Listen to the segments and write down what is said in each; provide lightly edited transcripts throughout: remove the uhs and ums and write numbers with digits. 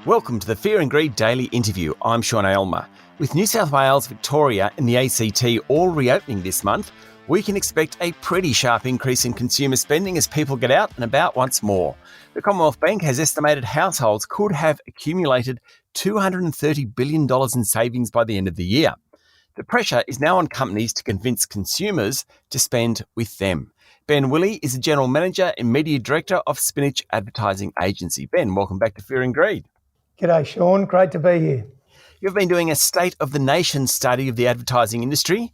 Welcome to the Fear and Greed Daily Interview. I'm Sean Aylmer. With New South Wales, Victoria and the ACT all reopening this month, we can expect a pretty sharp increase in consumer spending as people get out and about once more. The Commonwealth Bank has estimated households could have accumulated $230 billion in savings by the end of the year. The pressure is now on companies to convince consumers to spend with them. Ben Willee is the General Manager and Media Director of Spinach Advertising Agency. Ben, welcome back to Fear and Greed. G'day, Sean. Great to be here. You've been doing a State of the Nation study of the advertising industry.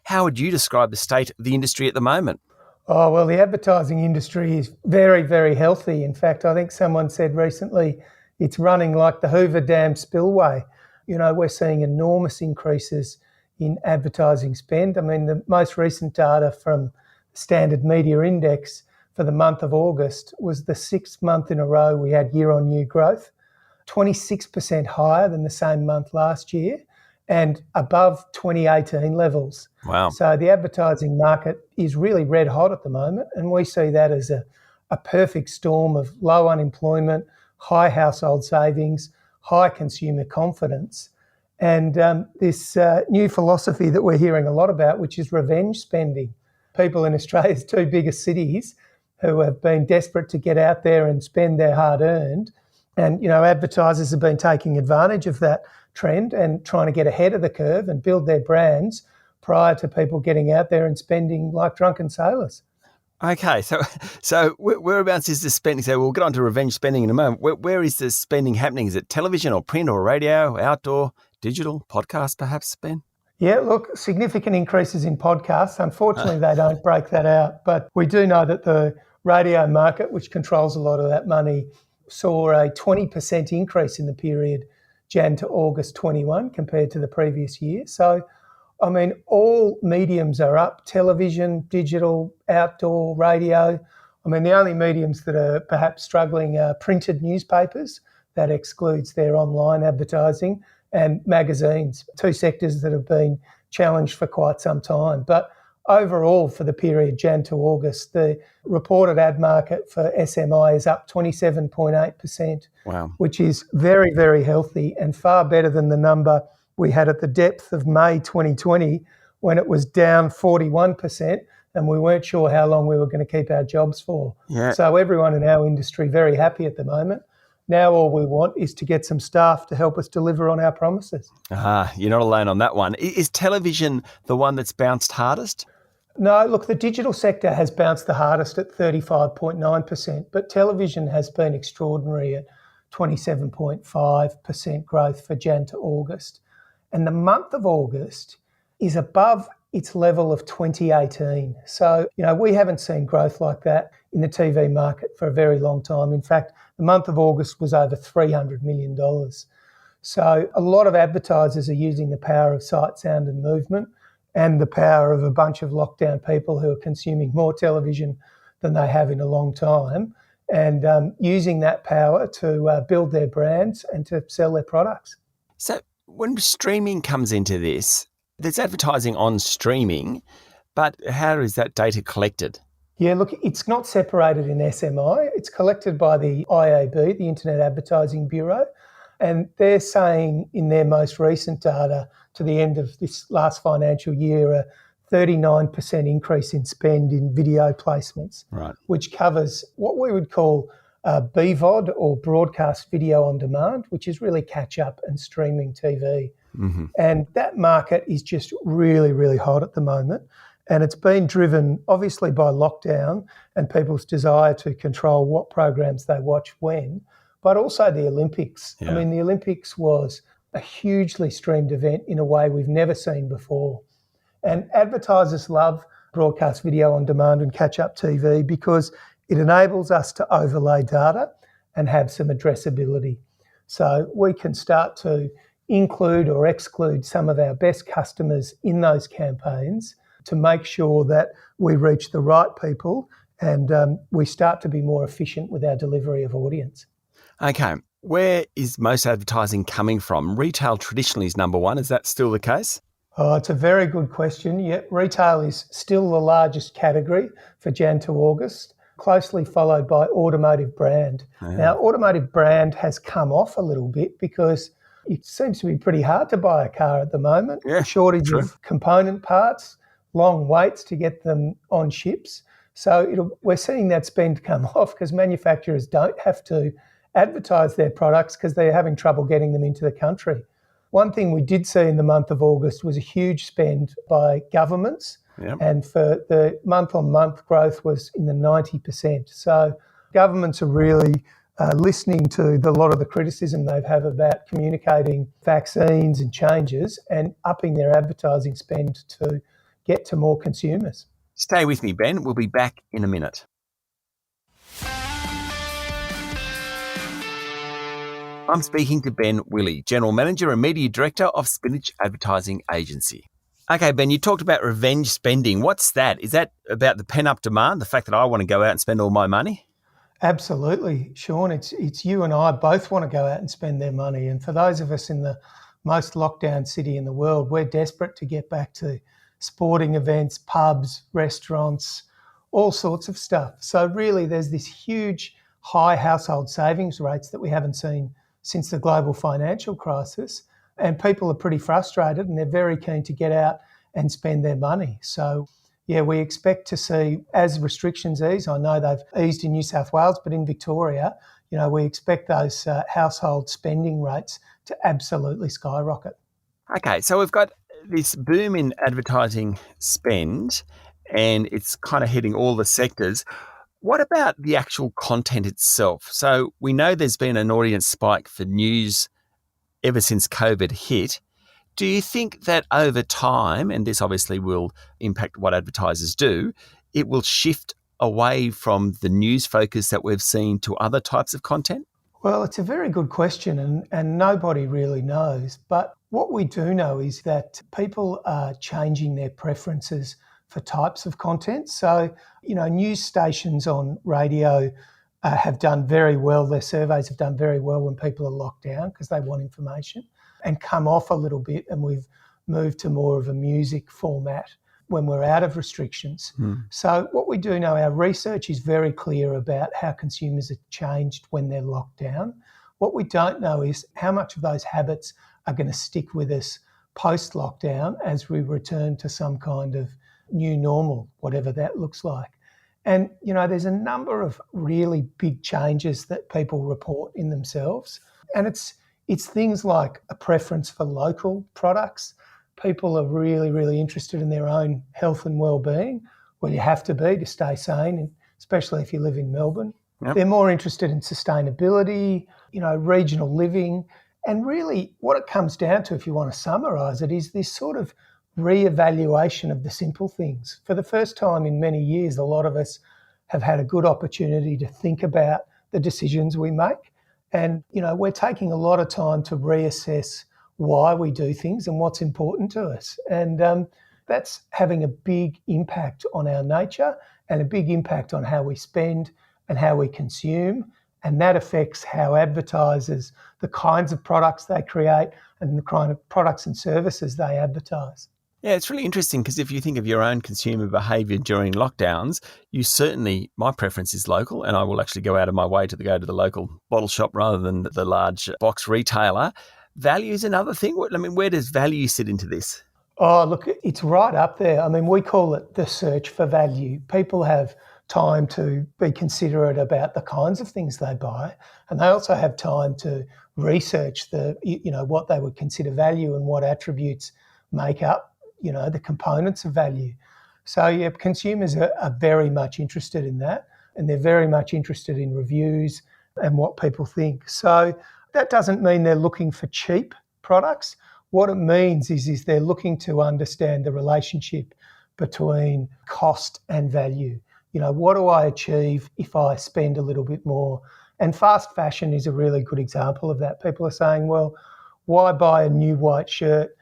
How would you describe the state of the industry at the moment? Oh, well, the advertising industry is very, very healthy. In fact, I think someone said recently it's running like the Hoover Dam spillway. You know, we're seeing enormous increases in advertising spend. I mean, the most recent data from Standard Media Index for the month of August was the sixth month in a row we had year-on-year growth, 26% higher than the same month last year and above 2018 levels. Wow. So the advertising market is really red hot at the moment, and we see that as a perfect storm of low unemployment, high household savings, high consumer confidence, and this new philosophy that we're hearing a lot about, which is revenge spending. People in Australia's two biggest cities who have been desperate to get out there and spend their hard-earned. And, you know, advertisers have been taking advantage of that trend and trying to get ahead of the curve and build their brands prior to people getting out there and spending like drunken sailors. Okay, so whereabouts is the spending? So we'll get on to revenge spending in a moment. Where is the spending happening? Is it television or print or radio, outdoor, digital, podcast perhaps, Ben? Yeah, look, significant increases in podcasts. Unfortunately, they don't break that out. But we do know that the radio market, which controls a lot of that money, saw a 20% increase in the period Jan to August 21 compared to the previous year. So, I mean, all mediums are up: television, digital, outdoor, radio. I mean, the only mediums that are perhaps struggling are printed newspapers. That excludes their online advertising, and magazines, two sectors that have been challenged for quite some time. But overall, for the period Jan to August, the reported ad market for SMI is up 27.8%, wow, which is very, very healthy and far better than the number we had at the depth of May 2020 when it was down 41% and we weren't sure how long we were going to keep our jobs for. Yeah. So everyone in our industry very happy at the moment. Now all we want is to get some staff to help us deliver on our promises. You're not alone on that one. Is television the one that's bounced hardest? No, look, the digital sector has bounced the hardest at 35.9%, but television has been extraordinary at 27.5% growth for Jan to August. And the month of August is above its level of 2018. So, you know, we haven't seen growth like that in the TV market for a very long time. In fact, the month of August was over $300 million. So a lot of advertisers are using the power of sight, sound and movement and the power of a bunch of lockdown people who are consuming more television than they have in a long time and using that power to build their brands and to sell their products. So when streaming comes into this, there's advertising on streaming, but how is that data collected? Yeah, look, it's not separated in SMI. It's collected by the IAB, the Internet Advertising Bureau, and they're saying in their most recent data to the end of this last financial year, a 39% increase in spend in video placements, right, which covers what we would call BVOD or broadcast video on demand, which is really catch-up and streaming TV. Mm-hmm. And that market is just really, really hot at the moment. And it's been driven obviously by lockdown and people's desire to control what programs they watch when, but also the Olympics. Yeah. I mean, the Olympics was a hugely streamed event in a way we've never seen before. And advertisers love broadcast video on demand and catch-up TV because it enables us to overlay data and have some addressability. So we can start to include or exclude some of our best customers in those campaigns to make sure that we reach the right people and we start to be more efficient with our delivery of audience. Okay, where is most advertising coming from? Retail traditionally is number one. Is that still the case? Oh, it's a very good question. Yeah, retail is still the largest category for Jan to August. closely followed by automotive brand. Yeah. Now, automotive brand has come off a little bit because it seems to be pretty hard to buy a car at the moment. Yeah, Shortage true. of component parts, long waits to get them on ships. So we're seeing that spend come off because manufacturers don't have to advertise their products because they're having trouble getting them into the country. One thing we did see in the month of August was a huge spend by governments, Yep. and for the month-on-month growth was in the 90%. So governments are really listening to a lot of the criticism they've had about communicating vaccines and changes and upping their advertising spend to get to more consumers. Stay with me, Ben. We'll be back in a minute. I'm speaking to Ben Willee, General Manager and Media Director of Spinach Advertising Agency. Okay, Ben, you talked about revenge spending. What's that? Is that about the pent-up demand, the fact that I want to go out and spend all my money? Absolutely, Sean. It's you and I both want to go out and spend their money. And for those of us in the most lockdown city in the world, we're desperate to get back to sporting events, pubs, restaurants, all sorts of stuff. So really there's this huge high household savings rates that we haven't seen since the global financial crisis. And people are pretty frustrated and they're very keen to get out and spend their money. So yeah, we expect to see, as restrictions ease, I know they've eased in New South Wales, but in Victoria, we expect those household spending rates to absolutely skyrocket. Okay, so we've got this boom in advertising spend and it's kind of hitting all the sectors. What about the actual content itself? So we know there's been an audience spike for news ever since COVID hit. Do you think that over time, and this obviously will impact what advertisers do, it will shift away from the news focus that we've seen to other types of content? Well, it's a very good question and nobody really knows. But what we do know is that people are changing their preferences for types of content. So, news stations on radio have done very well. Their surveys have done very well when people are locked down because they want information, and come off a little bit, and we've moved to more of a music format when we're out of restrictions. So what we do know, our research is very clear about how consumers have changed when they're locked down. What we don't know is how much of those habits are going to stick with us post-lockdown as we return to some kind of new normal, whatever that looks like. And, there's a number of really big changes that people report in themselves. And it's things like a preference for local products. People are really, really interested in their own health and well-being. Well, you have to be to stay sane, and especially if you live in Melbourne. Yep. They're more interested in sustainability, regional living. And really what it comes down to, if you want to summarise it, is this sort of re-evaluation of the simple things. For the first time in many years, a lot of us have had a good opportunity to think about the decisions we make. And, we're taking a lot of time to reassess why we do things and what's important to us. And that's having a big impact on our nature and a big impact on how we spend and how we consume. And that affects how advertisers, the kinds of products they create and the kind of products and services they advertise. Yeah, it's really interesting because if you think of your own consumer behaviour during lockdowns, my preference is local, and I will actually go out of my way to go to the local bottle shop rather than the large box retailer. Value is another thing. Where does value sit into this? Oh, look, it's right up there. We call it the search for value. People have time to be considerate about the kinds of things they buy, and they also have time to research what they would consider value and what attributes make up the components of value. So yeah, consumers are very much interested in that, and they're very much interested in reviews and what people think. So that doesn't mean they're looking for cheap products. What it means is they're looking to understand the relationship between cost and value. What do I achieve if I spend a little bit more? And fast fashion is a really good example of that. People are saying, well, why buy a new white shirt,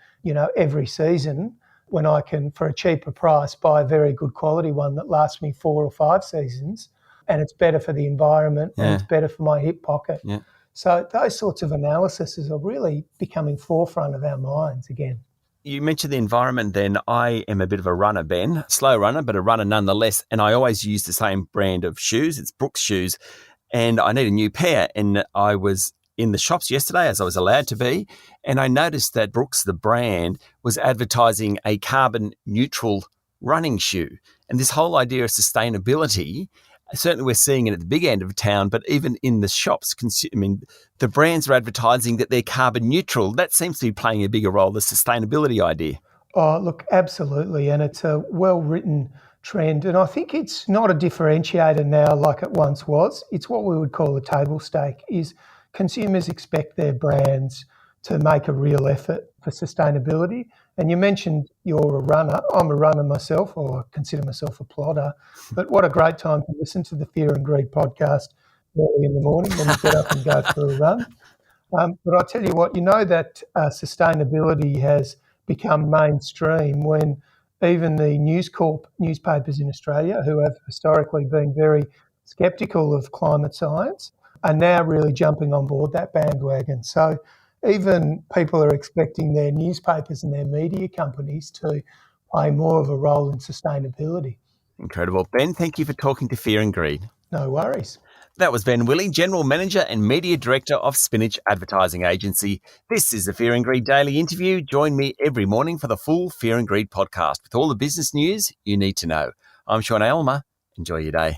every season when I can, for a cheaper price, buy a very good quality one that lasts me 4 or 5 seasons, and it's better for the environment and it's better for my hip pocket. Yeah. So those sorts of analyses are really becoming forefront of our minds again. You mentioned the environment then. I am a bit of a runner, Ben. Slow runner, but a runner nonetheless. And I always use the same brand of shoes. It's Brooks shoes. And I need a new pair. And I was in the shops yesterday, as I was allowed to be, and I noticed that Brooks, the brand, was advertising a carbon neutral running shoe. And this whole idea of sustainability, certainly we're seeing it at the big end of town, but even in the shops, the brands are advertising that they're carbon neutral. That seems to be playing a bigger role, the sustainability idea. Oh, look, absolutely. And it's a well-written trend. And I think it's not a differentiator now like it once was. It's what we would call a table stake, is consumers expect their brands to make a real effort for sustainability. And you mentioned you're a runner. I'm a runner myself, or I consider myself a plodder. But what a great time to listen to the Fear and Greed podcast early in the morning when you get up and go for a run. But I tell you what, you know that sustainability has become mainstream when even the News Corp newspapers in Australia, who have historically been very sceptical of climate science, are now really jumping on board that bandwagon. So even people are expecting their newspapers and their media companies to play more of a role in sustainability. Incredible. Ben, thank you for talking to Fear and Greed. No worries. That was Ben Willee, General Manager and Media Director of Spinach Advertising Agency. This is the Fear and Greed Daily Interview. Join me every morning for the full Fear and Greed podcast with all the business news you need to know. I'm Sean Aylmer. Enjoy your day.